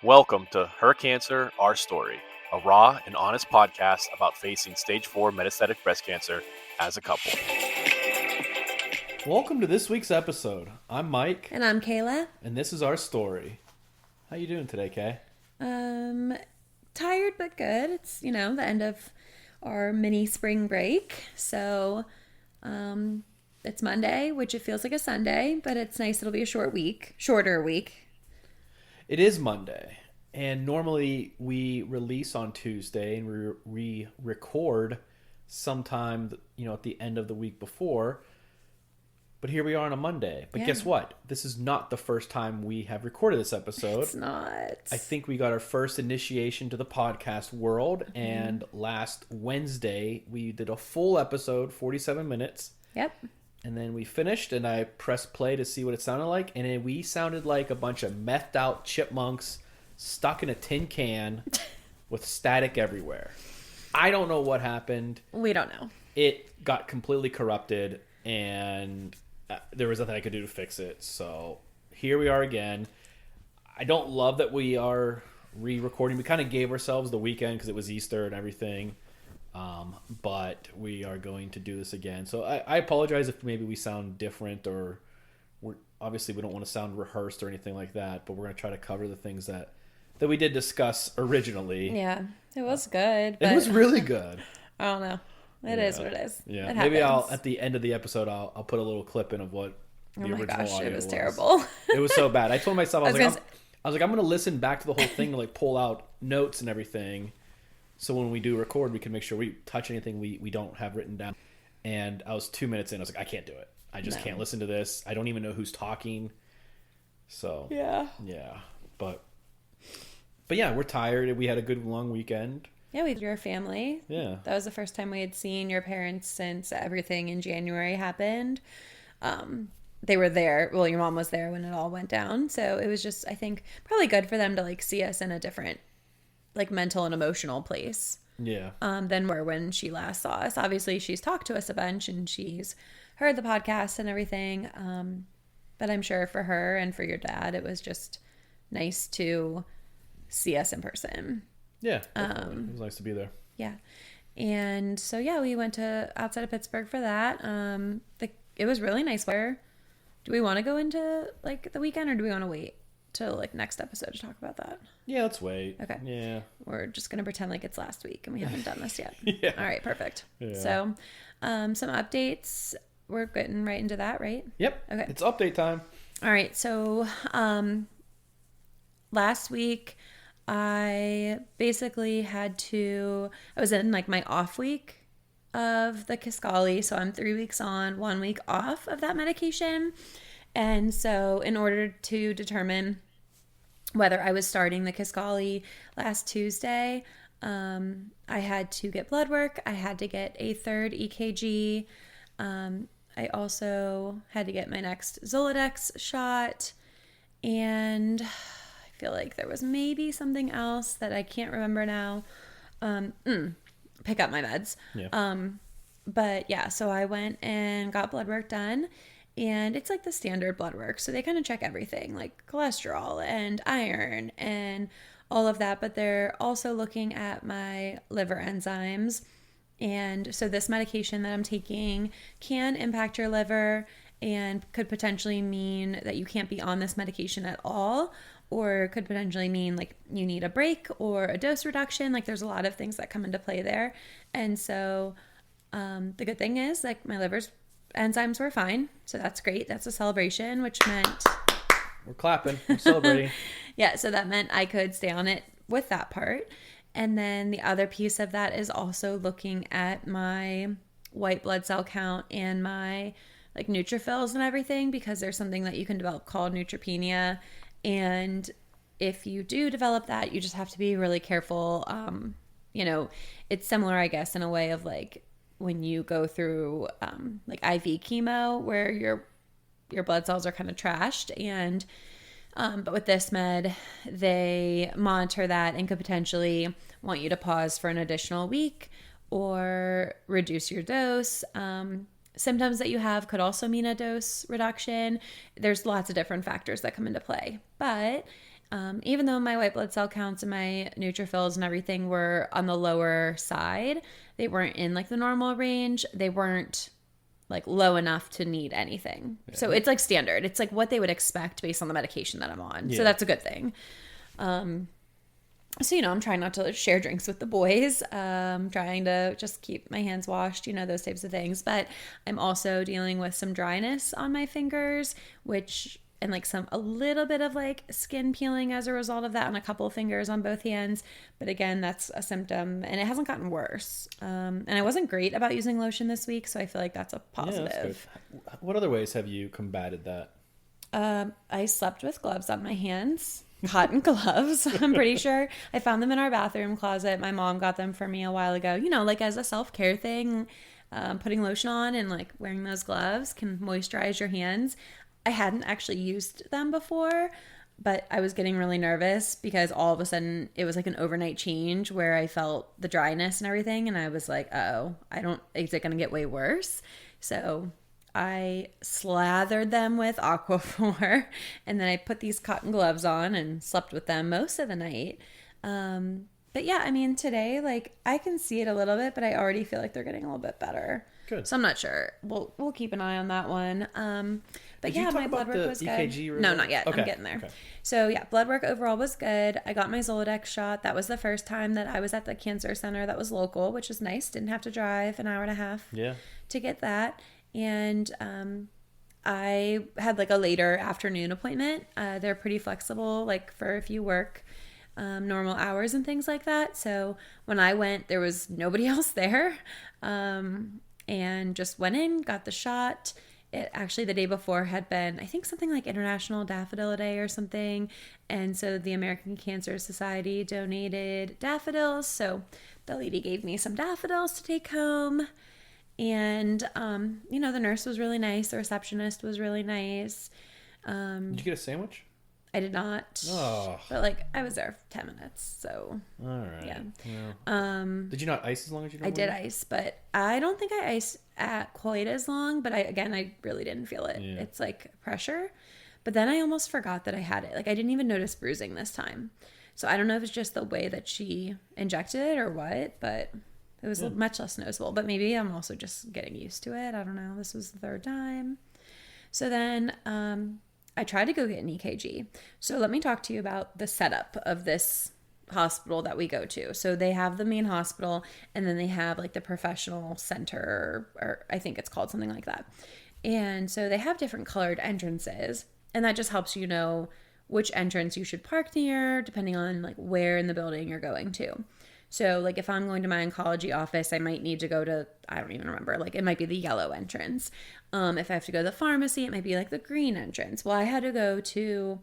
Welcome to Her Cancer, Our Story, a raw and honest podcast about facing stage 4 metastatic breast cancer as a couple. Welcome to this week's episode. I'm Mike. And I'm Kaela. And this is our story. How you doing today, Kay? Tired but good. It's, the end of our mini spring break. So, it's Monday, which it feels like a Sunday, but it's nice. It'll be a shorter week. It is Monday. And normally we release on Tuesday and we record sometime, at the end of the week before. But here we are on a Monday. But Guess what? This is not the first time we have recorded this episode. It's not. I think we got our first initiation to the podcast world. Mm-hmm. And last Wednesday, we did a full episode, 47 minutes. Yep. And then we finished, and I pressed play to see what it sounded like. And then we sounded like a bunch of methed out chipmunks stuck in a tin can with static everywhere. I don't know what happened. We don't know. It got completely corrupted, and there was nothing I could do to fix it. So here we are again. I don't love that we are re-recording. We kind of gave ourselves the weekend because it was Easter and everything. But we are going to do this again. So I apologize if maybe we sound different, or obviously we don't want to sound rehearsed or anything like that, but we're going to try to cover the things that we did discuss originally. Yeah, it was good. But it was really good. I don't know. It is what it is. Yeah, it maybe happens. at the end of the episode, I'll put a little clip in of what the original audio it was terrible. It was so bad. I told myself, I was like, I'm going to listen back to the whole thing and like pull out notes and everything. So when we do record, we can make sure we touch anything we don't have written down. And I was 2 minutes in. I was like, I can't do it. I just can't listen to this. I don't even know who's talking. So yeah. But yeah, we're tired. We had a good long weekend. Yeah, we had your family. Yeah. That was the first time we had seen your parents since everything in January happened. They were there. Well, your mom was there when it all went down. So it was just, I think, probably good for them to like see us in a different like mental and emotional place. Yeah. Than when she last saw us. Obviously, she's talked to us a bunch and she's heard the podcast and everything. But I'm sure for her and for your dad, it was just nice to see us in person. Yeah. It was nice to be there. Yeah. And so, we went to outside of Pittsburgh for that. It was really nice weather. Do we want to go into like the weekend, or do we want to wait till like next episode to talk about that? Yeah, let's wait. Okay. Yeah. We're just going to pretend like it's last week and we haven't done this yet. Yeah. All right, perfect. Yeah. So, some updates. We're getting right into that, right? Yep. Okay. It's update time. All right. So, last week I basically I was in like my off week of the Kisqali. So I'm 3 weeks on, 1 week off of that medication. And so in order to determine whether I was starting the Kisqali last Tuesday, I had to get blood work. I had to get a third EKG. I also had to get my next Zoladex shot. And I feel like there was maybe something else that I can't remember now. Pick up my meds. Yeah. But yeah, so I went and got blood work done. And it's like the standard blood work. So they kind of check everything like cholesterol and iron and all of that. But they're also looking at my liver enzymes. And so this medication that I'm taking can impact your liver and could potentially mean that you can't be on this medication at all, or could potentially mean like you need a break or a dose reduction. Like there's a lot of things that come into play there. And so the good thing is like my liver's enzymes were fine. So that's great. That's a celebration, which meant... We're clapping. We're celebrating. Yeah, so that meant I could stay on it with that part. And then the other piece of that is also looking at my white blood cell count and my like neutrophils and everything, because there's something that you can develop called neutropenia. And if you do develop that, you just have to be really careful. It's similar, I guess, in a way of like when you go through like IV chemo where your blood cells are kind of trashed. And but with this med, they monitor that and could potentially want you to pause for an additional week or reduce your dose. Symptoms that you have could also mean a dose reduction. There's lots of different factors that come into play. But Even though my white blood cell counts and my neutrophils and everything were on the lower side, they weren't in like the normal range. They weren't like low enough to need anything. Yeah. So it's like standard. It's like what they would expect based on the medication that I'm on. Yeah. So that's a good thing. So, I'm trying not to share drinks with the boys, trying to just keep my hands washed, those types of things. But I'm also dealing with some dryness on my fingers, and like a little bit of like skin peeling as a result of that on a couple of fingers on both hands. But again, that's a symptom and it hasn't gotten worse. And I wasn't great about using lotion this week, so I feel like that's a positive. Yeah, that's good. What other ways have you combated that? I slept with gloves on my hands. Cotton gloves, I'm pretty sure. I found them in our bathroom closet. My mom got them for me a while ago. Like as a self-care thing, putting lotion on and like wearing those gloves can moisturize your hands. I hadn't actually used them before, but I was getting really nervous because all of a sudden it was like an overnight change where I felt the dryness and everything. And I was like, is it going to get way worse? So I slathered them with Aquaphor and then I put these cotton gloves on and slept with them most of the night. But yeah, today, like I can see it a little bit, but I already feel like they're getting a little bit better. Good. So I'm not sure. We'll keep an eye on that one. But Did yeah, my blood work was EKG good. No, not yet. Okay. I'm getting there. Okay. So yeah, blood work overall was good. I got my Zoladex shot. That was the first time that I was at the cancer center that was local, which is nice. Didn't have to drive an hour and a half to get that. And I had like a later afternoon appointment. They're pretty flexible, like for if you work normal hours and things like that. So when I went, there was nobody else there, and just went in, got the shot. It actually the day before had been, I think, something like International Daffodil Day or something. And so the American Cancer Society donated daffodils. So the lady gave me some daffodils to take home. And, the nurse was really nice. The receptionist was really nice. Did you get a sandwich? I did not. Oh. But, I was there for 10 minutes, so. All right. Yeah. Did you not ice as long as you normally? I did ice, but I don't think I iced at quite as long, but I really didn't feel it. Yeah. It's, pressure. But then I almost forgot that I had it. I didn't even notice bruising this time. So I don't know if it's just the way that she injected it or what, but it was much less noticeable. But maybe I'm also just getting used to it. I don't know. This was the third time. So then I tried to go get an EKG. So let me talk to you about the setup of this hospital that we go to. So they have the main hospital, and then they have the professional center, or I think it's called something like that. And so they have different colored entrances, and that just helps you know which entrance you should park near, depending on where in the building you're going to. So, if I'm going to my oncology office, I might need to go to, I don't even remember, it might be the yellow entrance. If I have to go to the pharmacy, it might be the green entrance. Well, I had to go to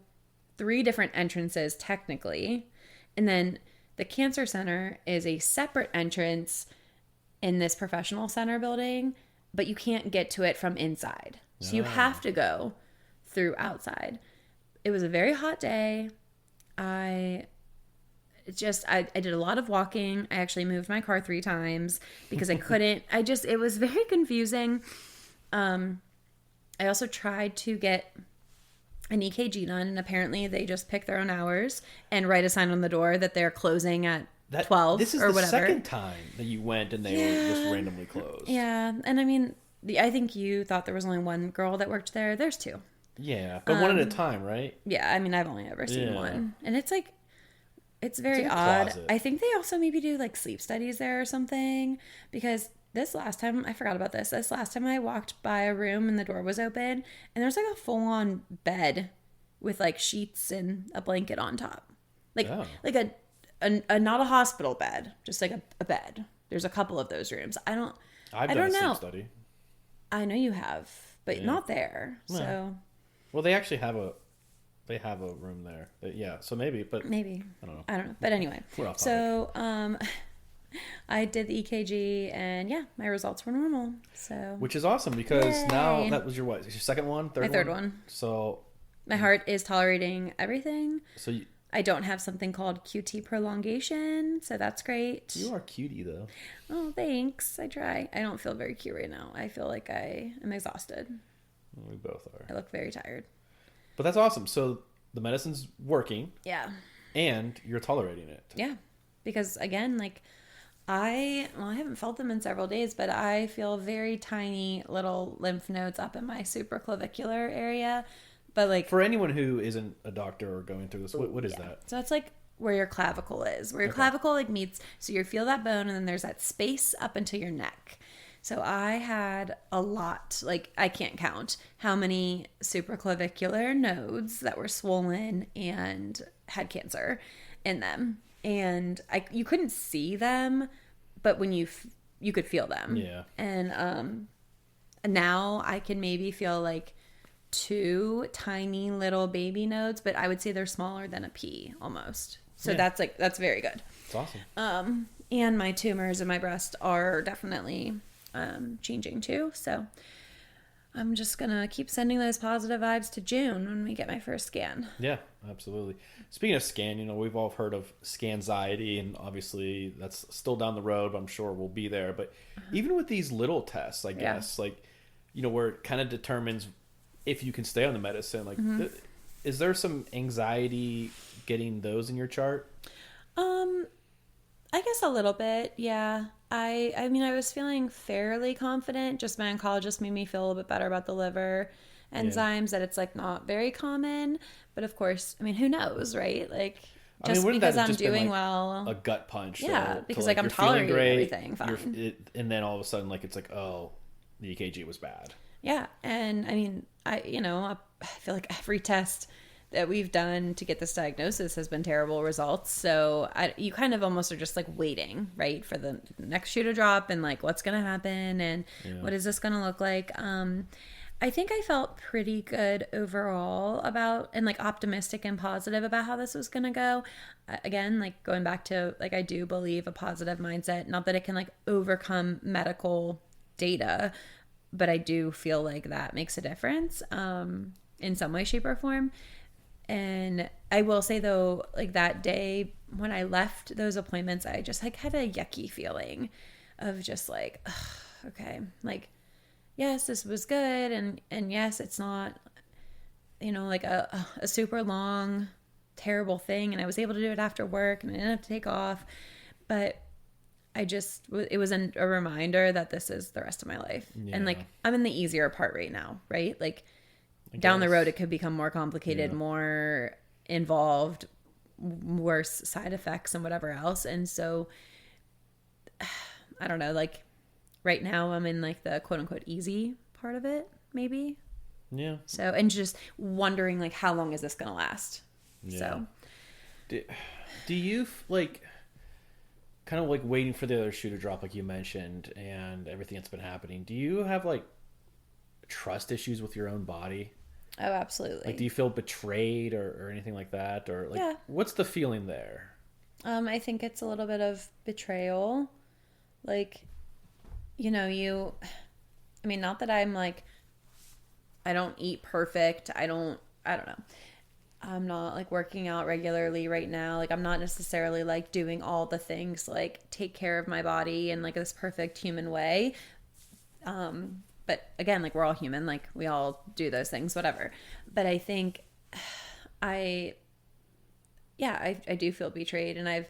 3 different entrances technically. And then the cancer center is a separate entrance in this professional center building, but you can't get to it from inside. So you have to go through outside. It was a very hot day. I did a lot of walking. I actually moved my car 3 times because I couldn't. It was very confusing. I also tried to get an EKG done, and apparently they just pick their own hours and write a sign on the door that they're closing at 12 this is or the whatever. Second time that you went and they were just randomly closed. Yeah, and I think you thought there was only one girl that worked there. There's 2. Yeah, but one at a time, right? Yeah, I've only ever seen one. And it's it's very odd. Closet. I think they also maybe do sleep studies there or something, because this last time, I forgot about this. This last time I walked by a room and the door was open, and there's a full-on bed with sheets and a blanket on top. A not a hospital bed, just a bed. There's a couple of those rooms. I don't know. Sleep study. I know you have, but not there. No. So. Well, they actually have a room there. Yeah, so maybe. I don't know. But anyway, so I did the EKG, and my results were normal. So, which is awesome, because now that was your second one, third one. So my heart is tolerating everything. So I don't have something called QT prolongation, so that's great. You are cutie though. Oh, thanks. I try. I don't feel very cute right now. I feel like I am exhausted. We both are. I look very tired. But that's awesome. So the medicine's working. Yeah. And you're tolerating it. Yeah. Because again, like I haven't felt them in several days, but I feel very tiny little lymph nodes up in my supraclavicular area. But like for anyone who isn't a doctor or going through this, what is that? So it's like where your clavicle is, where your clavicle like meets. So you feel that bone, and then there's that space up into your neck. So I had a lot, like I can't count how many supraclavicular nodes that were swollen and had cancer in them. And you couldn't see them, but when you could feel them. Yeah. And now I can maybe feel like 2 tiny little baby nodes, but I would say they're smaller than a pea almost. So that's very good. It's awesome. And my tumors in my breast are definitely changing too. So I'm just gonna keep sending those positive vibes to June when we get my first scan. Yeah, absolutely. Speaking of scan, you know, we've all heard of scanxiety, and obviously that's still down the road, but I'm sure we'll be there. But even with these little tests, I guess, like, you know, where it kind of determines if you can stay on the medicine, like, is there some anxiety getting those in your chart? I guess a little bit, yeah. I mean, I was feeling fairly confident. Just my oncologist made me feel a little bit better about the liver enzymes, that it's like not very common. But of course, I mean, who knows, right? Like, just because I'm doing well, a gut punch. Yeah, so, because like I'm tolerating everything fine. And then all of a sudden, like, it's like, oh, the EKG was bad. Yeah, and I mean, I feel like every test that we've done to get this diagnosis has been terrible results. So you kind of almost are just like waiting, right, for the next shoe to drop and like what's going to happen and what is this going to look like. I think I felt pretty good overall about and like optimistic and positive about how this was going to go. Again, like going back to like I do believe a positive mindset, not that it can like overcome medical data, but I do feel like that makes a difference in some way, shape, or form. And I will say though, like that day when I left those appointments, I just like had a yucky feeling of just like, ugh, okay, like, yes, this was good. And yes, it's not, you know, like a super long, terrible thing. And I was able to do it after work and I didn't have to take off. But it was a reminder that this is the rest of my life. Yeah. And like, I'm in the easier part right now, right? Like, down the road, it could become more complicated, more involved, worse side effects and whatever else. And so, I don't know, like right now I'm in like the quote unquote easy part of it, maybe. Yeah. So, and just wondering like, how long is this going to last? Yeah. So. Do you like kind of like waiting for the other shoe to drop, like you mentioned, and everything that's been happening? Do you have like trust issues with your own body? Oh, absolutely. Like, do you feel betrayed or anything like that? Or like, what's the feeling there? I think it's a little bit of betrayal. Like, you know, I mean, not that I'm like, I don't eat perfect. I don't know. I'm not like working out regularly right now. Like, I'm not necessarily like doing all the things, like take care of my body in like this perfect human way. But again, like we're all human, like we all do those things, whatever. But I think I do feel betrayed, and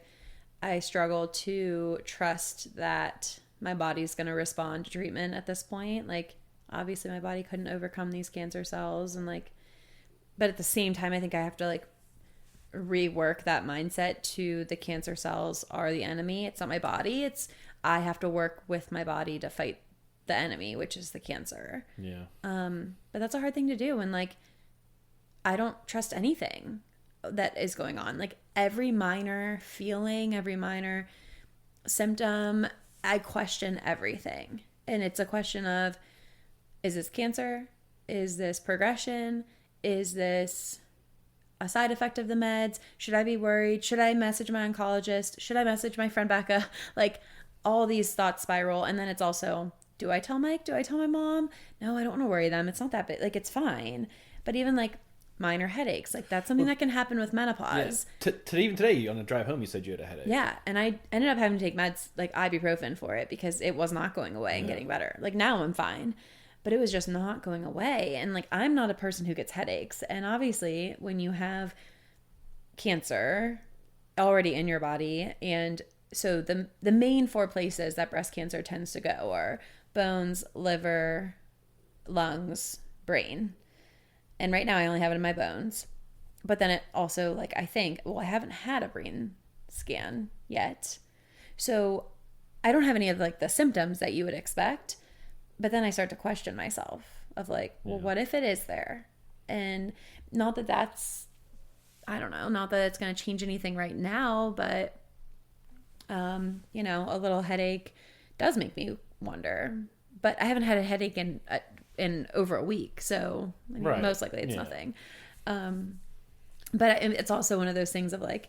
I struggle to trust that my body's going to respond to treatment at this point. Like obviously my body couldn't overcome these cancer cells, and like, but at the same time, I think I have to like rework that mindset to the cancer cells are the enemy. It's not my body. I have to work with my body to fight the enemy, which is the cancer. Yeah. But that's a hard thing to do when like I don't trust anything that is going on. Like every minor feeling, every minor symptom, I question everything. And it's a question of, is this cancer? Is this progression? Is this a side effect of the meds? Should I be worried? Should I message my oncologist? Should I message my friend Becca? Like all these thoughts spiral. And then it's also, do I tell Mike? Do I tell my mom? No, I don't want to worry them. It's not that big. Like, it's fine. But even like minor headaches, like that's something that can happen with menopause. Yeah. Even today on the drive home, you said you had a headache. Yeah. And I ended up having to take meds like ibuprofen for it because it was not going away and getting better. Like now I'm fine. but it was just not going away. And like, I'm not a person who gets headaches. And obviously, when you have cancer already in your body, and so the main 4 places that breast cancer tends to go are bones, liver, lungs, brain. And right now I only have it in my bones. But then it also, like, I think, well, I haven't had a brain scan yet. So I don't have any of like the symptoms that you would expect. But then I start to question myself of like, well, what if it is there? And not that that's, I don't know, not that it's going to change anything right now, but, you know, a little headache does make me wonder. But I haven't had a headache in over a week. So I mean, most likely it's nothing. But it's also one of those things of like,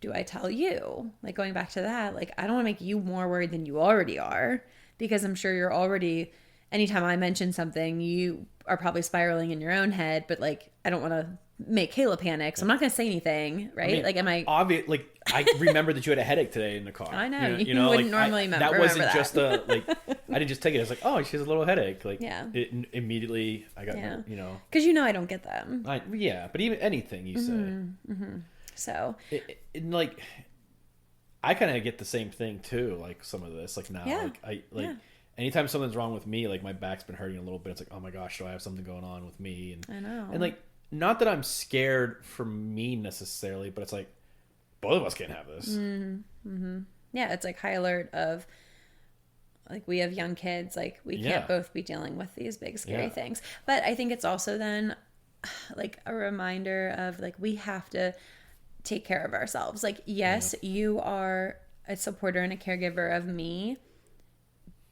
do I tell you? Like, going back to that, like, I don't want to make you more worried than you already are, because I'm sure you're already, anytime I mention something, you are probably spiraling in your own head, but like, I don't want to make Kaela panic, so I'm not going to say anything, right? I mean, like, am I obvious? Like, I remember that you had a headache today in the car. I know. You know, wouldn't like, normally remember that. Wasn't that. just a, like, I didn't just take it. I was like, oh, she has a little headache. Like, immediately I got, you know. Because you know I don't get them. But even anything you say. So. Like, I kind of get the same thing too, like some of this. Like now, anytime something's wrong with me, like my back's been hurting a little bit. It's like, oh my gosh, do I have something going on with me? And I know. And like, not that I'm scared for me necessarily, but it's like, both of us can't have this. Yeah, it's like high alert of, like, we have young kids, like, we can't both be dealing with these big scary things. But I think it's also then like a reminder of like, we have to take care of ourselves. Like, yes, you are a supporter and a caregiver of me,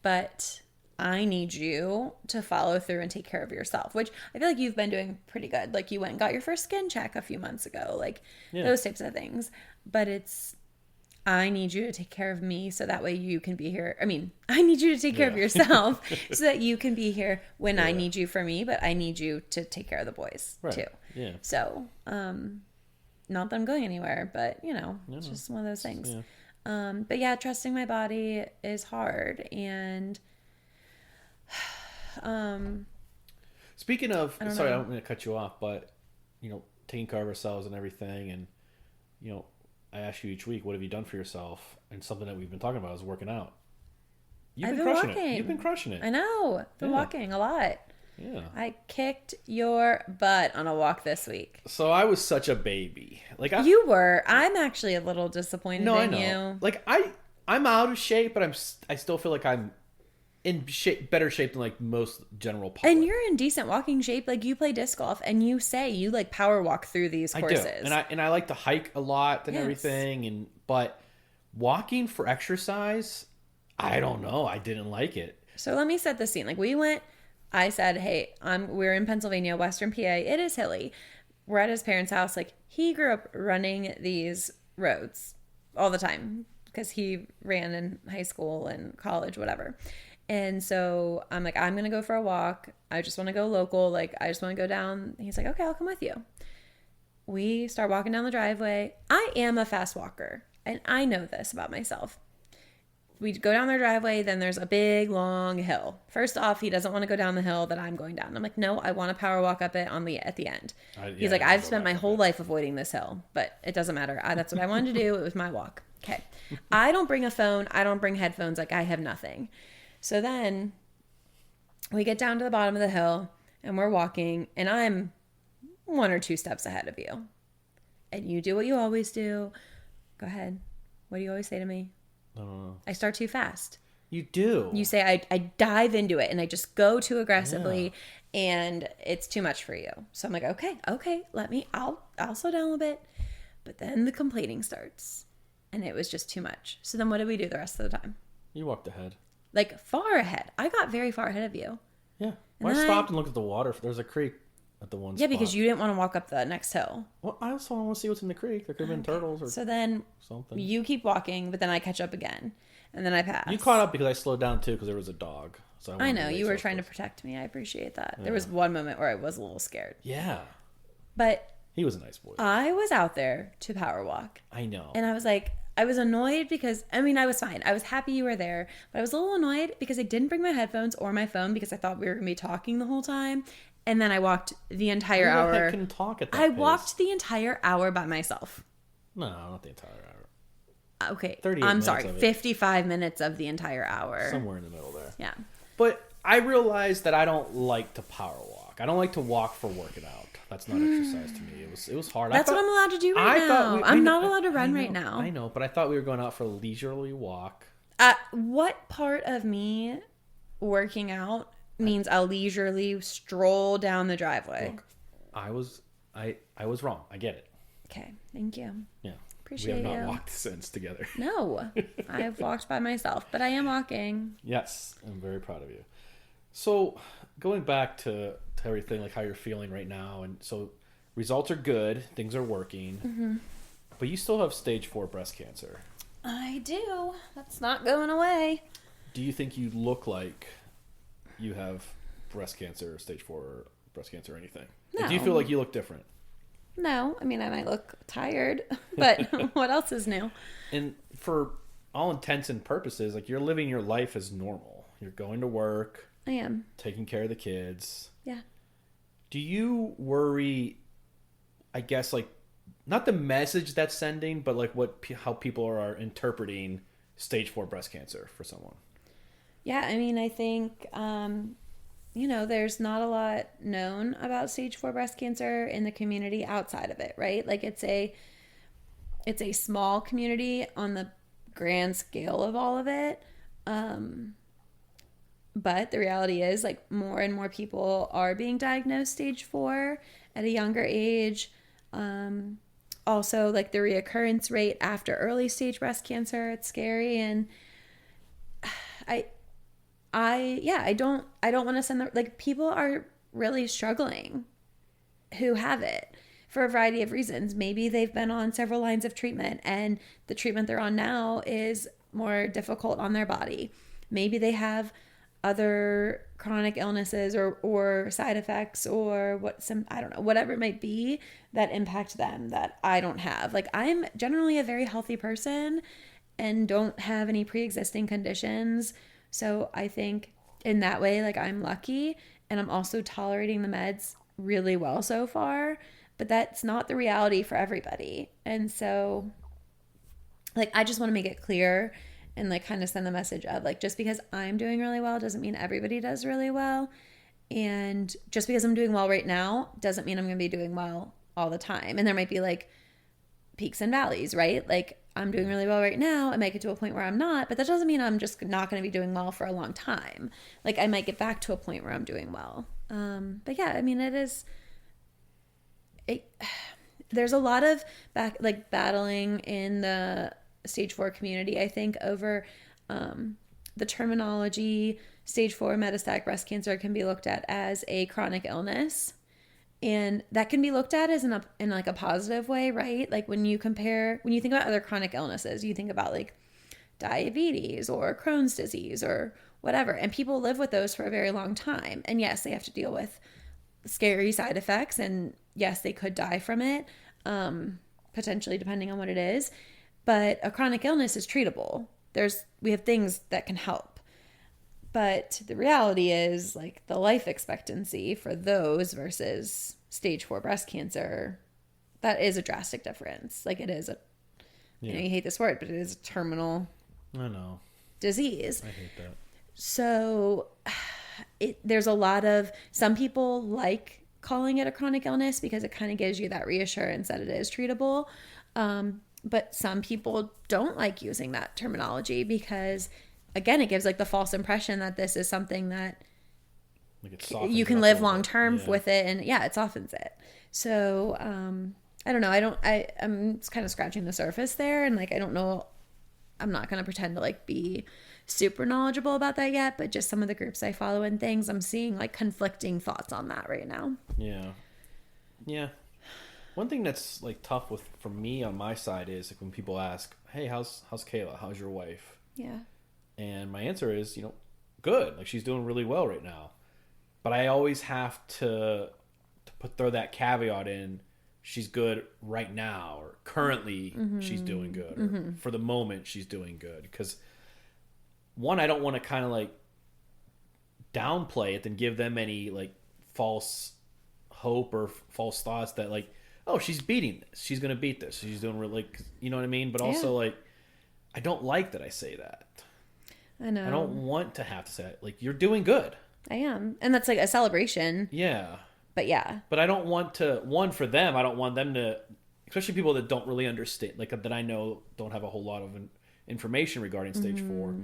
but I need you to follow through and take care of yourself, which I feel like you've been doing pretty good. Like, you went and got your first skin check a few months ago, like those types of things. But it's, I need you to take care of me so that way you can be here. I mean, I need you to take care of yourself so that you can be here when I need you for me, but I need you to take care of the boys too. Yeah. So, not that I'm going anywhere, but you know, it's just one of those things. But yeah, trusting my body is hard. And speaking of, sorry, I don't mean to cut you off, but you know, taking care of ourselves and everything, and you know, I ask you each week, what have you done for yourself? And something that we've been talking about is working out. You've been crushing it. You've been crushing it. I know. Been walking a lot. Yeah. I kicked your butt on a walk this week. So I was such a baby. Like you were. I'm actually a little disappointed in I know. you. Like I'm out of shape, but I still feel like I'm in better shape than like most general public. And you're in decent walking shape. Like, you play disc golf, and you say you like power walk through these courses. I do. And I like to hike a lot and everything. But walking for exercise, I don't know. I didn't like it. So let me set the scene. Like, we went. I said, hey, we're in Pennsylvania, Western PA. It is hilly. We're at his parents' house. Like, he grew up running these roads all the time because he ran in high school and college, whatever. And so I'm like, I'm going to go for a walk. I just want to go local. Like, I just want to go down. He's like, okay, I'll come with you. We start walking down the driveway. I am a fast walker, and I know this about myself. We go down their driveway, then there's a big, long hill. First off, he doesn't want to go down the hill that I'm going down. I'm like, no, I want to power walk up it at the end. He's like, I've spent my whole life avoiding this hill, but it doesn't matter. That's what I wanted to do. It was my walk. Okay. I don't bring a phone. I don't bring headphones. Like, I have nothing. So then we get down to the bottom of the hill, and we're walking, and I'm 1 or 2 steps ahead of you. And you do what you always do. Go ahead. What do you always say to me? I start too fast. You do. You say I dive into it and I just go too aggressively and it's too much for you. So I'm like, okay, I'll slow down a little bit. But then the complaining starts and it was just too much. So then what did we do the rest of the time? You walked ahead. Like, far ahead. I got very far ahead of you. Yeah. Well, I stopped and looked at the water. There's a creek at the one spot. Yeah, because you didn't want to walk up the next hill. Well, I also want to see what's in the creek. There could have been turtles or so then something. You keep walking, but then I catch up again. And then I pass. You caught up because I slowed down too because there was a dog. So I know. You were trying to protect me. I appreciate that. Yeah. There was one moment where I was a little scared. Yeah. But He was a nice boy. I was out there to power walk. I know. And I was like, I was annoyed because, I mean, I was fine. I was happy you were there. But I was a little annoyed because I didn't bring my headphones or my phone because I thought we were going to be talking the whole time. And then I walked the entire Who the heck hour. can talk at that I pace? walked the entire hour by myself. No, not the entire hour. Okay. 38 I'm minutes sorry. of it. 55 minutes of the entire hour. Somewhere in the middle there. Yeah. But I realized that I don't like to power walk. I don't like to walk for working out. That's not exercise to me. It was hard. That's what I'm allowed to do right now. I'm not allowed to run right now. I know, but I thought we were going out for a leisurely walk. What part of me working out means I'll leisurely stroll down the driveway? Look, I was wrong. I get it. Okay. Thank you. Yeah. Appreciate we have not you. walked since together. No, I've walked by myself, but I am walking. Yes, I'm very proud of you. So, going back to everything, like how you're feeling right now, and so results are good, things are working, but you still have stage 4 breast cancer. I do. That's not going away. Do you think you look like you have breast cancer, stage 4 breast cancer, or anything? Like, do you No. feel like you look different? No, I mean, I might look tired, but what else is new? And for all intents and purposes, like you're living your life as normal. You're going to work, I am. taking care of the kids. Yeah. Do you worry, I guess, like, not the message that's sending, but like how people are interpreting stage 4 breast cancer for someone? Yeah, I mean, I think, there's not a lot known about stage 4 breast cancer in the community outside of it, right? Like it's a small community on the grand scale of all of it. But the reality is, like, more and more people are being diagnosed stage 4 at a younger age. Also, like, the reoccurrence rate after early stage breast cancer, it's scary. And I don't want to send the, like, people are really struggling who have it for a variety of reasons. Maybe they've been on several lines of treatment and the treatment they're on now is more difficult on their body. Maybe they have other chronic illnesses or side effects or I don't know, whatever it might be that impact them that I don't have. Like, I'm generally a very healthy person and don't have any pre-existing conditions. So I think in that way, like, I'm lucky, and I'm also tolerating the meds really well so far, but that's not the reality for everybody. And so, like, I just want to make it clear and, like, kind of send the message of, like, just because I'm doing really well doesn't mean everybody does really well. And just because I'm doing well right now doesn't mean I'm going to be doing well all the time. And there might be, like, peaks and valleys, right? Like, I'm doing really well right now. I might get to a point where I'm not, but that doesn't mean I'm just not going to be doing well for a long time. Like, I might get back to a point where I'm doing well. But yeah, I mean, there's a lot of battling in the stage 4 community, I think, over the terminology. Stage 4 metastatic breast cancer can be looked at as a chronic illness, and that can be looked at as in like a positive way, right? Like, when you think about other chronic illnesses, you think about like diabetes or Crohn's disease or whatever, and people live with those for a very long time. And yes, they have to deal with scary side effects, and yes, they could die from it, potentially, depending on what it is. But a chronic illness is treatable. We have things that can help. But the reality is, like, the life expectancy for those versus stage 4 breast cancer, that is a drastic difference. Like, it is you hate this word, but it is a terminal disease. I hate that. So there's a lot of, some people like calling it a chronic illness because it kind of gives you that reassurance that it is treatable. But some people don't like using that terminology because, again, it gives like the false impression that this is something that you can live long term with it, and it softens it. So I don't know. I'm kind of scratching the surface there, and like, I don't know. I'm not going to pretend to like be super knowledgeable about that yet, but just some of the groups I follow and things, I'm seeing like conflicting thoughts on that right now. Yeah. One thing that's like tough for me on my side is like when people ask, "Hey, how's Kaela? How's your wife?" Yeah. And my answer is, good. Like, she's doing really well right now. But I always have to throw that caveat in. she's good right now, or currently she's doing good, or for the moment she's doing good. Because one, I don't want to kind of like downplay it and give them any like false hope or false thoughts that like, oh, she's beating this, she's gonna beat this, she's doing really, you know what I mean? But also like, I don't like that I say that. I know. I don't want to have to say it. Like, you're doing good. I am, and that's like a celebration. Yeah. But yeah. But I don't want to, one, for them, I don't want them to, especially people that don't really understand, like that I know don't have a whole lot of information regarding stage 4.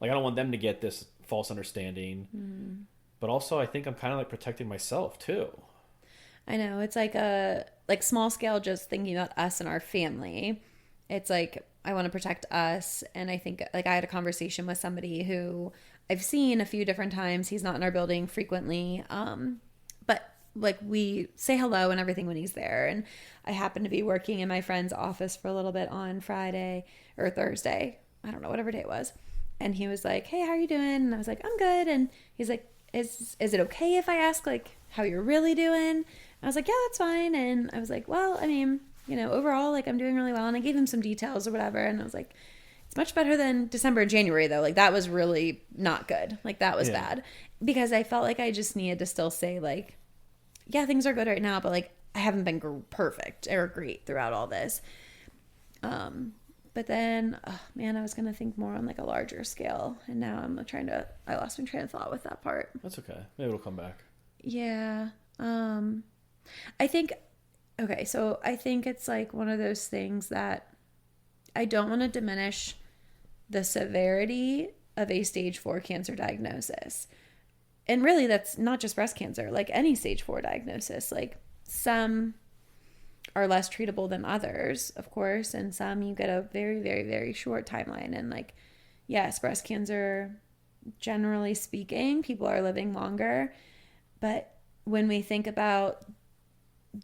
Like, I don't want them to get this false understanding. But also, I think I'm kind of like protecting myself too. I know. It's like a small scale, just thinking about us and our family. It's like, I want to protect us. And I think like I had a conversation with somebody who I've seen a few different times. He's not in our building frequently. But like we say hello and everything when he's there. And I happened to be working in my friend's office for a little bit on Friday or Thursday. I don't know, whatever day it was. And he was like, hey, how are you doing? And I was like, I'm good. And he's like, is it okay if I ask like how you're really doing? I was like, yeah, that's fine. And I was like, well, I mean, you know, overall, like I'm doing really well. And I gave him some details or whatever. And I was like, it's much better than December and January though. Like that was really not good. Like that was bad, because I felt like I just needed to still say like, yeah, things are good right now, but like I haven't been perfect or great throughout all this. But then, oh, man, I was going to think more on like a larger scale. And now I lost my train of thought with that part. That's okay. Maybe it'll come back. Yeah. I think it's like one of those things that I don't want to diminish the severity of a stage 4 cancer diagnosis. And really, that's not just breast cancer, like any stage 4 diagnosis. Like some are less treatable than others, of course, and some you get a very, very, very short timeline. And like, yes, breast cancer, generally speaking, people are living longer. But when we think about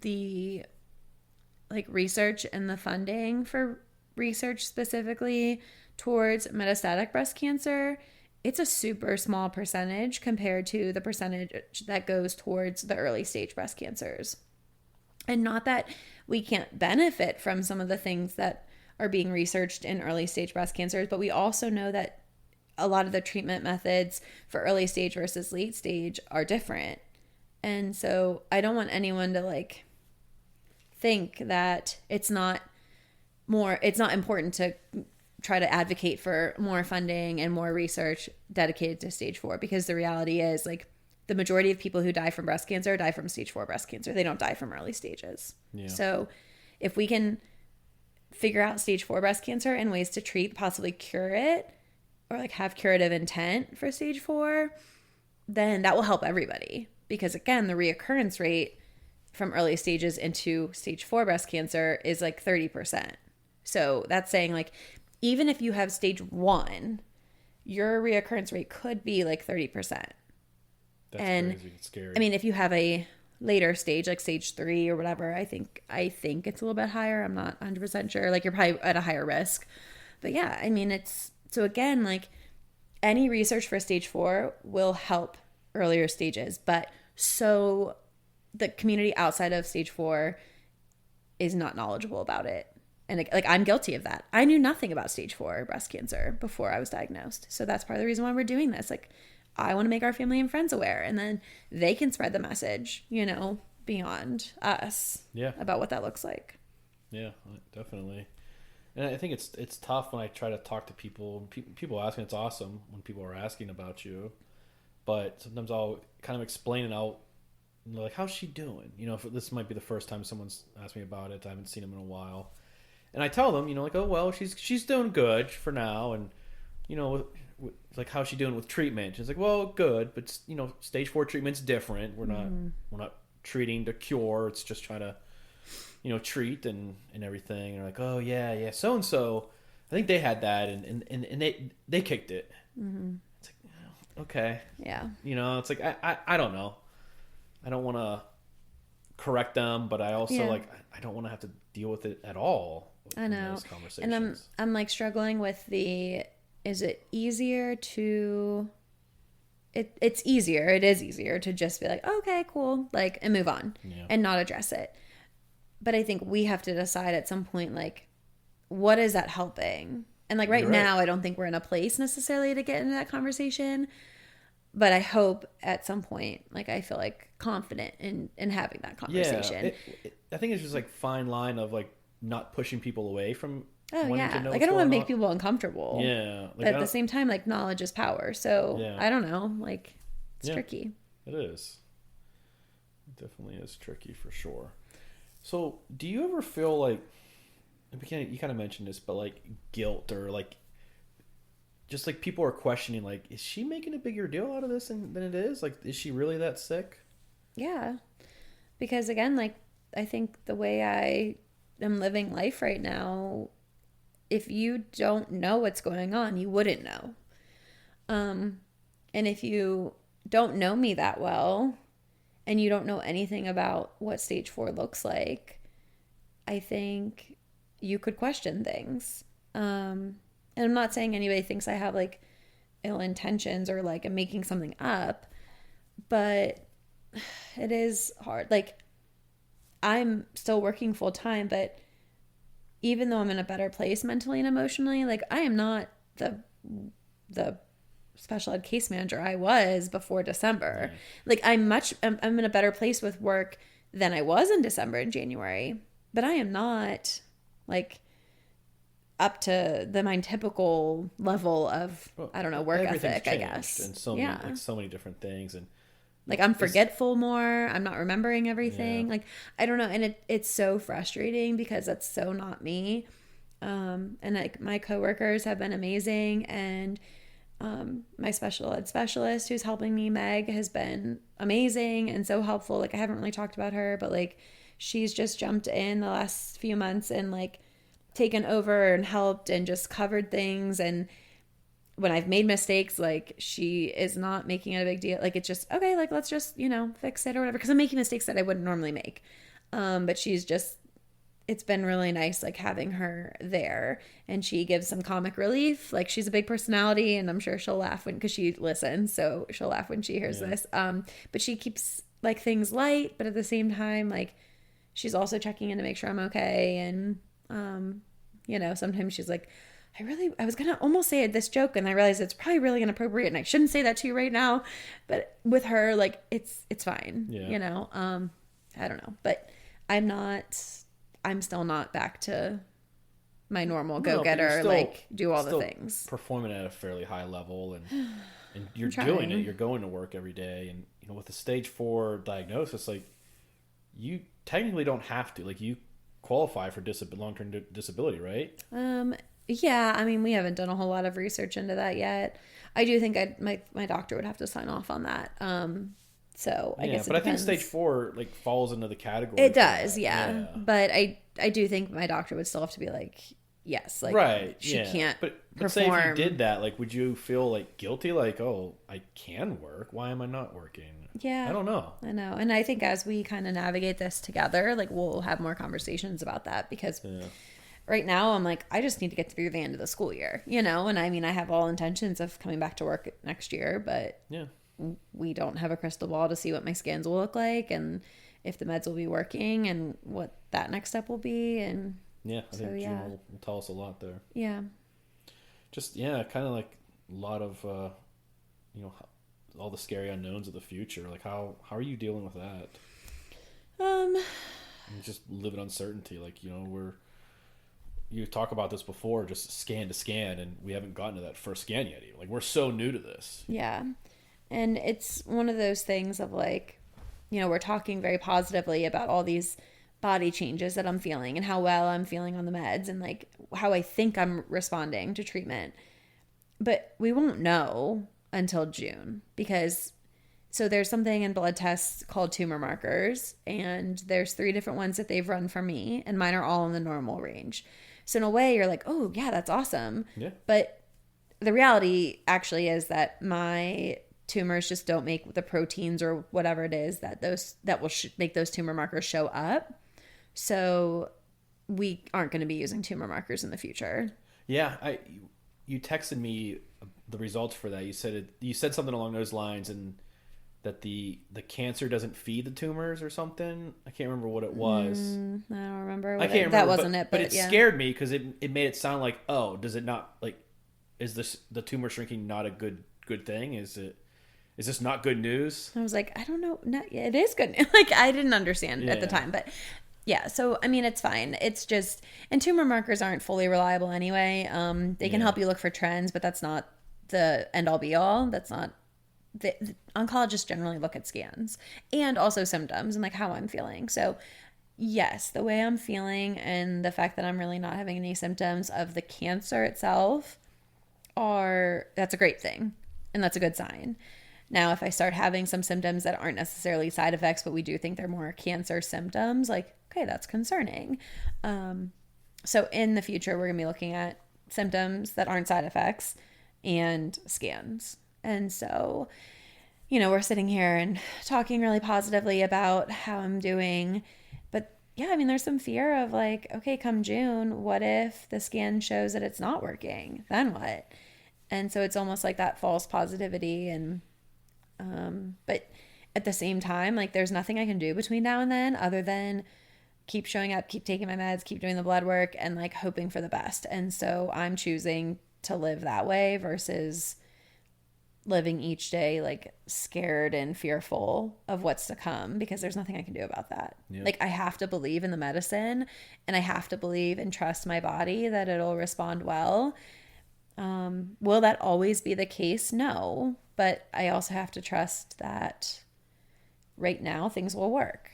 the like research and the funding for research specifically towards metastatic breast cancer, it's a super small percentage compared to the percentage that goes towards the early stage breast cancers. And not that we can't benefit from some of the things that are being researched in early stage breast cancers, but we also know that a lot of the treatment methods for early stage versus late stage are different. And so I don't want anyone to like think that it's not important to try to advocate for more funding and more research dedicated to stage 4, because the reality is like the majority of people who die from breast cancer die from stage 4 breast cancer. They don't die from early stages. Yeah. So if we can figure out stage 4 breast cancer and ways to treat, possibly cure it, or like have curative intent for stage 4, then that will help everybody. Because again, the reoccurrence rate from early stages into stage 4 breast cancer is like 30%. So that's saying like, even if you have stage 1, your reoccurrence rate could be like 30%. That's crazy. It's scary. I mean, if you have a later stage, like stage 3 or whatever, I think it's a little bit higher. I'm not 100% sure. Like you're probably at a higher risk. But yeah, I mean, so again, like any research for stage 4 will help earlier stages. But so the community outside of stage 4 is not knowledgeable about it. And like I'm guilty of that. I knew nothing about stage 4 breast cancer before I was diagnosed. So that's part of the reason why we're doing this. Like I want to make our family and friends aware, and then they can spread the message, you know, beyond us about what that looks like. Yeah, definitely. And I think it's tough when I try to talk to people. People ask me, it's awesome when people are asking about you. But sometimes I'll kind of explain it out. Like, how's she doing? You know, if this might be the first time someone's asked me about it. I haven't seen them in a while. And I tell them, you know, like, oh, well, she's doing good for now. And, you know, like, how's she doing with treatment? She's like, well, good. But, you know, stage 4 treatment's different. We're not treating to cure. It's just trying to, you know, treat and everything. And they're like, oh, yeah, so-and-so. I think they had that. And they kicked it. Mm-hmm. It's like, oh, okay. Yeah. You know, it's like, I don't know. I don't want to correct them, but I also, like, I don't want to have to deal with it at all. I know. And I'm like struggling with is it easier to, it is easier to just be like, okay, cool, like, and move on and not address it. But I think we have to decide at some point, like, what is that helping? And like right You're right. now, I don't think we're in a place necessarily to get into that conversation. But I hope at some point, like, I feel like confident in having that conversation. I think it's just like fine line of like not pushing people away from Oh wanting yeah, to know like what's I don't want going to make on. people uncomfortable. Yeah, like, But at the same time, like knowledge is power. So Yeah. I don't know, like it's Yeah. tricky. It is. It definitely is tricky for sure. So, do you ever feel like you kind of mentioned this, but like guilt or like just like people are questioning, like, is she making a bigger deal out of this than it is? Like, is she really that sick? Yeah, because again, like I think the way I am living life right now, if you don't know what's going on, you wouldn't know. And if you don't know me that well and you don't know anything about what stage 4 looks like, I think you could question things. And I'm not saying anybody thinks I have like ill intentions or like I'm making something up, but it is hard. Like I'm still working full time, but even though I'm in a better place mentally and emotionally, like I am not the special ed case manager I was before December. Right. Like I'm in a better place with work than I was in December and January, but I am not like up to my typical level of I don't know, work Everything's ethic, I changed guess. and so Yeah. many, like so many different things, and Like I'm forgetful more. I'm not remembering everything. Yeah. Like I don't know, and it's so frustrating because that's so not me. And like my coworkers have been amazing, and my special ed specialist who's helping me, Meg, has been amazing and so helpful. Like I haven't really talked about her, but like she's just jumped in the last few months and like taken over and helped and just covered things. And when I've made mistakes, like she is not making it a big deal. Like it's just okay, like let's just, fix it or whatever. Because I'm making mistakes that I wouldn't normally make. But it's been really nice like having her there, and she gives some comic relief. Like she's a big personality, and I'm sure she'll laugh because she listens, so she'll laugh when she hears this. But she keeps like things light, but at the same time, like she's also checking in to make sure I'm okay. And sometimes she's like, I was gonna almost say this joke, and I realized it's probably really inappropriate, and I shouldn't say that to you right now. But with her, like it's fine. Yeah. I don't know, but I'm still not back to my normal No, but go-getter, you're still- like do all the still things. performing at a fairly high level, and you're trying. doing it. You're going to work every day, and with the stage 4 diagnosis, like you technically don't have to. Like you qualify for long-term disability, right? Yeah, I mean, we haven't done a whole lot of research into that yet. I do think my doctor would have to sign off on that. So I guess it but I think depends. stage 4 like falls into the category. It for does, that. yeah. But I do think my doctor would still have to be like, yes, like Right. she yeah. can't But perform. say if you did that, like, would you feel like guilty? Like, oh, I can work. Why am I not working? Yeah. I don't know. I know. And I think as we kind of navigate this together, like we'll have more conversations about that because right now I'm like, I just need to get through the end of the school year, and I mean, I have all intentions of coming back to work next year, but Yeah. we don't have a crystal ball to see what my scans will look like and if the meds will be working and what that next step will be. And Yeah. I think So, June yeah. will tell us a lot there. yeah. Just, kind of like a lot of, all the scary unknowns of the future. Like, how are you dealing with that? And just live in uncertainty. Like, you talk about this before, just scan to scan, and we haven't gotten to that first scan yet. Even. Like, we're so new to this. Yeah. And it's one of those things of like, we're talking very positively about all these body changes that I'm feeling and how well I'm feeling on the meds and like how I think I'm responding to treatment. But we won't know until June because so there's something in blood tests called tumor markers, and there's 3 different ones that they've run for me, and mine are all in the normal range. So in a way you're like, oh yeah, that's awesome. Yeah. But the reality actually is that my tumors just don't make the proteins or whatever it is that will make those tumor markers show up. So we aren't going to be using tumor markers in the future. Yeah, you texted me the results for that. You said something along those lines, and that the cancer doesn't feed the tumors or something. I can't remember what it was. I don't remember. I can't remember. That wasn't but it. it scared me because it made it sound like, oh, does it not, like, is the tumor shrinking not a good thing? Is this not good news? I was like, I don't know. No, yeah, it is good. Like, I didn't understand at the time, but yeah. So, I mean, it's fine. It's just, and tumor markers aren't fully reliable anyway. They can help you look for trends, but that's not the end all be all. That's not, the oncologists generally look at scans and also symptoms and like how I'm feeling. So yes, the way I'm feeling and the fact that I'm really not having any symptoms of the cancer itself that's a great thing. And that's a good sign. Now, if I start having some symptoms that aren't necessarily side effects, but we do think they're more cancer symptoms, like, okay, that's concerning. So in the future, we're going to be looking at symptoms that aren't side effects and scans. And so, we're sitting here and talking really positively about how I'm doing. But yeah, I mean, there's some fear of like, okay, come June, what if the scan shows that it's not working? Then what? And so it's almost like that false positivity. And, but at the same time, like there's nothing I can do between now and then other than keep showing up, keep taking my meds, keep doing the blood work and like hoping for the best. And so I'm choosing to live that way versus living each day like scared and fearful of what's to come because there's nothing I can do about that. Yeah. Like I have to believe in the medicine and I have to believe and trust my body that it'll respond well. Will that always be the case? No, but I also have to trust that right now things will work.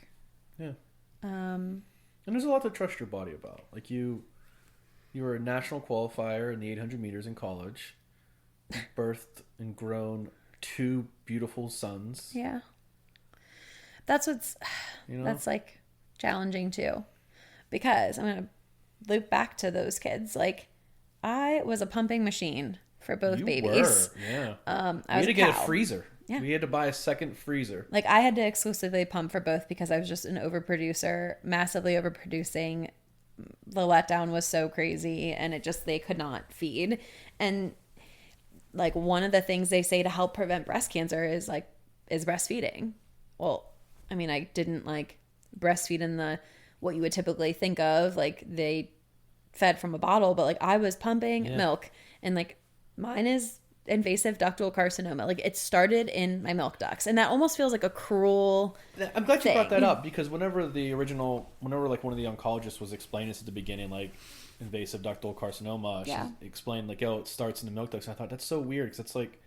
Yeah. And there's a lot to trust your body about. Like you were a national qualifier in the 800 meters in college. Birthed and grown 2 beautiful sons. Yeah. That's that's like challenging too. Because I'm going to loop back to those kids. Like I was a pumping machine for both babies. Were. Yeah. I was to get a freezer. Yeah. We had to buy a second freezer. Like I had to exclusively pump for both because I was just an overproducer, massively overproducing. The letdown was so crazy and they could not feed. And like one of the things they say to help prevent breast cancer is breastfeeding. Well, I mean, I didn't like breastfeed in what you would typically think of. Like they fed from a bottle, but like I was pumping milk and like mine is invasive ductal carcinoma. Like it started in my milk ducts and that almost feels like a cruel I'm glad thing. You brought that up because whenever like one of the oncologists was explaining this at the beginning, like invasive ductal carcinoma, she explained like, oh, it starts in the milk ducts. And I thought that's so weird because it's like,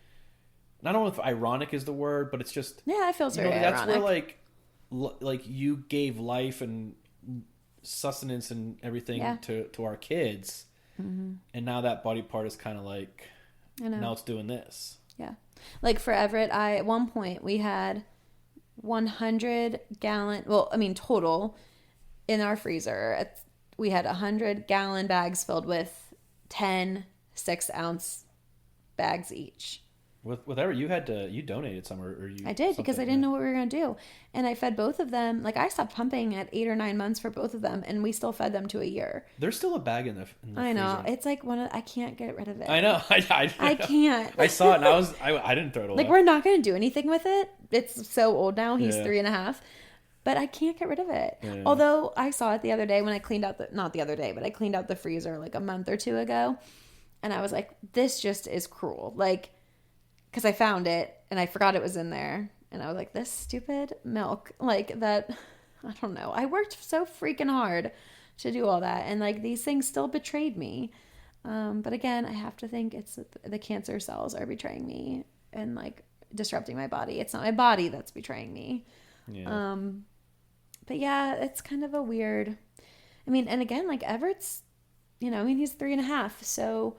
I don't know if ironic is the word, but it's just it feels very that's ironic. where like you gave life and sustenance and everything to our kids, and now that body part is kind of like, now it's doing this. Yeah, like for Everett, at one point we had 100 gallon. Well, I mean total in our freezer. We had 100-gallon bags filled with 10 6-ounce bags each. With Everett, you donated some or you. I did because I didn't know what we were going to do. And I fed both of them. Like I stopped pumping at 8 or 9 months for both of them. And we still fed them to a year. There's still a bag in the I know. freezer. It's like I can't get rid of it. I know. I can't. I saw it and I didn't throw it away. Like we're not going to do anything with it. It's so old now. He's 3.5. But I can't get rid of it. Yeah. Although I saw it the other day when I cleaned out not the other day, but I cleaned out the freezer like a month or 2 ago. And I was like, this just is cruel. Like, because I found it and I forgot it was in there. And I was like, this stupid milk. Like that, I don't know. I worked so freaking hard to do all that. And like these things still betrayed me. But again, I have to think it's the cancer cells are betraying me and like disrupting my body. It's not my body that's betraying me. Yeah. But yeah, it's kind of a weird, I mean, and again, like Everett's, he's 3.5. So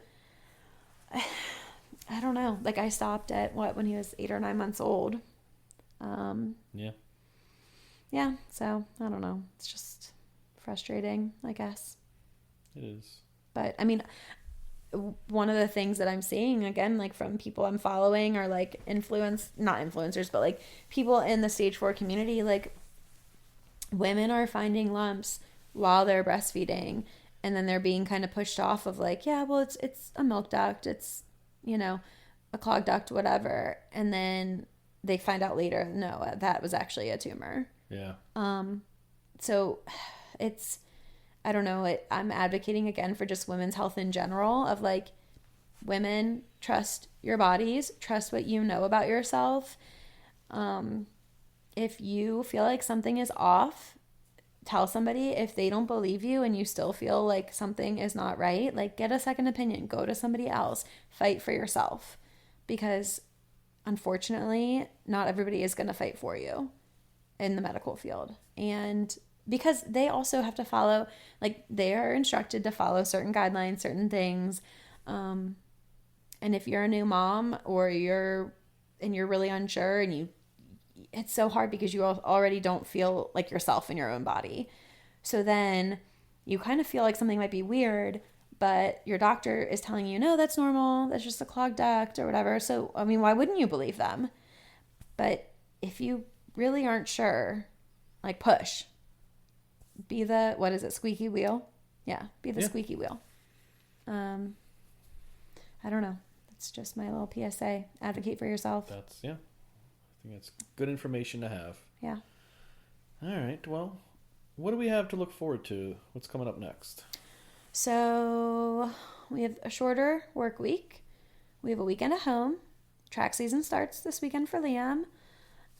I don't know. Like I stopped at when he was 8 or 9 months old. Yeah. So I don't know. It's just frustrating, I guess. It is. But I mean, one of the things that I'm seeing again, like from people I'm following or like not influencers, but like people in the stage 4 community, like women are finding lumps while they're breastfeeding and then they're being kind of pushed off of like, yeah, well, it's a milk duct. It's, a clogged duct, whatever. And then they find out later, no, that was actually a tumor. Yeah. So it's, I don't know, I'm advocating again for just women's health in general of like, women, trust your bodies, trust what you know about yourself. If you feel like something is off, tell somebody. If they don't believe you and you still feel like something is not right, like get a second opinion, go to somebody else, fight for yourself, because unfortunately, not everybody is going to fight for you in the medical field. And because they also have to follow, like they are instructed to follow certain guidelines, certain things. And if you're a new mom or you're really unsure and it's so hard because you already don't feel like yourself in your own body. So then you kind of feel like something might be weird, but your doctor is telling you, no, that's normal. That's just a clogged duct or whatever. So, I mean, why wouldn't you believe them? But if you really aren't sure, like push. Be the, what is it, squeaky wheel? Yeah, be the squeaky wheel. I don't know. That's just my little PSA. Advocate for yourself. I think that's good information to have. Yeah. All right. Well, what do we have to look forward to? What's coming up next? So we have a shorter work week. We have a weekend at home. Track season starts this weekend for Liam.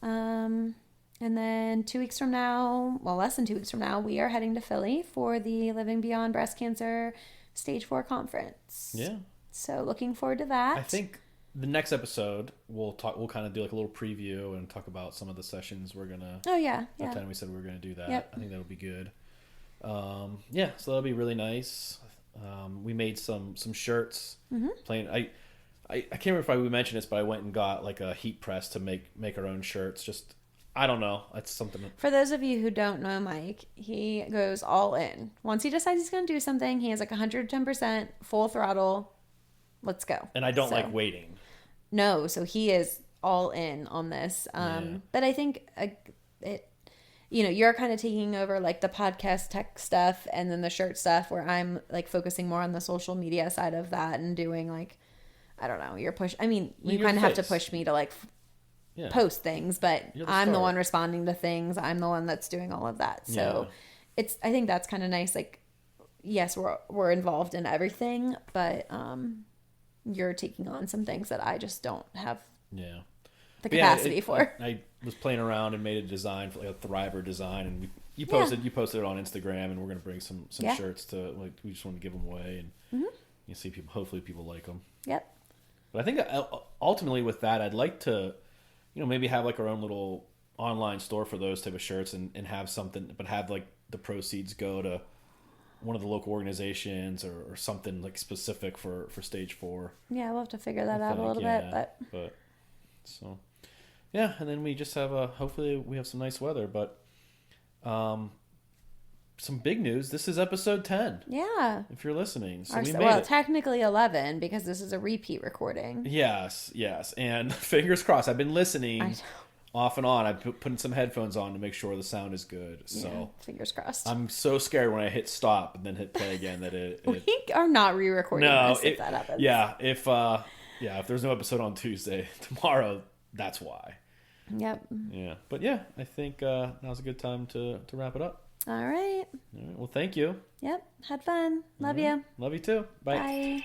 And then 2 weeks from now, well, less than 2 weeks from now, we are heading to Philly for the Living Beyond Breast Cancer Stage 4 conference. Yeah. So looking forward to that. I think the next episode we'll kind of do like a little preview and talk about some of the sessions we're gonna. Oh yeah. That time we said we were gonna do that. Yep. I think that'll be good. Yeah, so that'll be really nice. We made some shirts. Plain. I can't remember if we mentioned this, but I went and got like a heat press to make our own shirts. Just I don't know. That's something. For those of you who don't know Mike, he goes all in. Once he decides he's going to do something, he has like 110% full throttle. Let's go. And I don't like waiting. No, so he is all in on this. But I think you're kind of taking over like the podcast tech stuff and then the shirt stuff, where I'm like focusing more on the social media side of that and doing like, I don't know, you kind of have to push me to like post things, but I'm the one responding to things. I'm the one that's doing all of that. So I think that's kind of nice. Like, yes, we're involved in everything, but you're taking on some things that I just don't have the capacity for. I was playing around and made a design for like a Thriver design, and you posted it on Instagram, and we're gonna bring some shirts to like, we just want to give them away, and you see people. Hopefully, people like them. Yep. But I think ultimately with that, I'd like to, maybe have like our own little online store for those type of shirts, and have something, but have like the proceeds go to one of the local organizations or something like specific for stage 4. Yeah, we'll have to figure that out a little bit, but so yeah, and then we just have hopefully we have some nice weather, but some big news. This is episode 10. Yeah. If you're listening. So technically 11 because this is a repeat recording. Yes. And fingers crossed. I've been listening off and on. I'm putting some headphones on to make sure the sound is good. So fingers crossed. I'm so scared when I hit stop and then hit play again that we are not re-recording this if that happens. Yeah, if there's no episode on Tuesday, tomorrow, that's why. Yep. Yeah. But yeah, I think now's a good time to wrap it up. All right. Well, thank you. Yep. Had fun. Love you. Love you too. Bye. Bye.